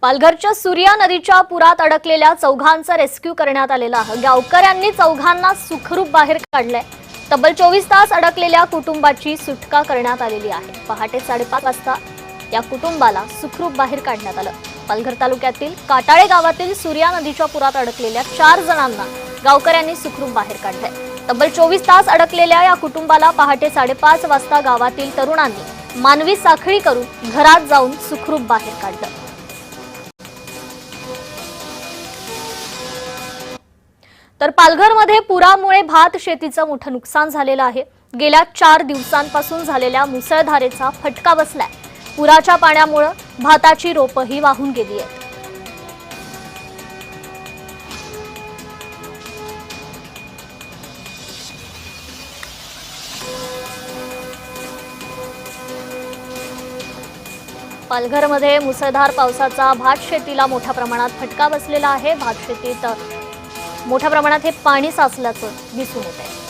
पालघरच्या सूर्या नदीच्या पुरात अडकलेल्या चौघांचा रेस्क्यू करण्यात आलेला आहे। गावकऱ्यांनी चौघांना सुखरूप बाहेर काढले। तब्बल 24 तास अडकलेल्या कुटुंबाची सुटका करण्यात आलेली आहे। पहाटे 5:30 वाजता या कुटुंबाला सुखरूप बाहेर काढण्यात आलं। पालघर तालुक्यातील काटाळे गावातील सूर्या नदीच्या पुरात अडकलेल्या 4 जणांना गावकऱ्यांनी सुखरूप बाहेर काढले। तब्बल 24 तास अडकलेल्या या कुटुंबाला पहाटे 5:30 वाजता गावातील तरुणांनी मानवी साखळी करून घरात जाऊन सुखरूप बाहेर काढलं। तर पालघरमध्ये पुरामुळे भात शेतीचं मोठं नुकसान झालेलं आहे। गेल्या 4 दिवसांपासून झालेल्या मुसळधारेचा फटका बसलाय। पुराच्या पाण्यामुळे भाताची रोपही वाहून गेली आहेत। पालघरमध्ये मुसळधार पावसाचा भात शेतीला मोठ्या प्रमाणात फटका बसलेला आहे। भात शेतीत मोठ्या प्रमाणात हे पाणी साचल्याचं दिसून येत आहे।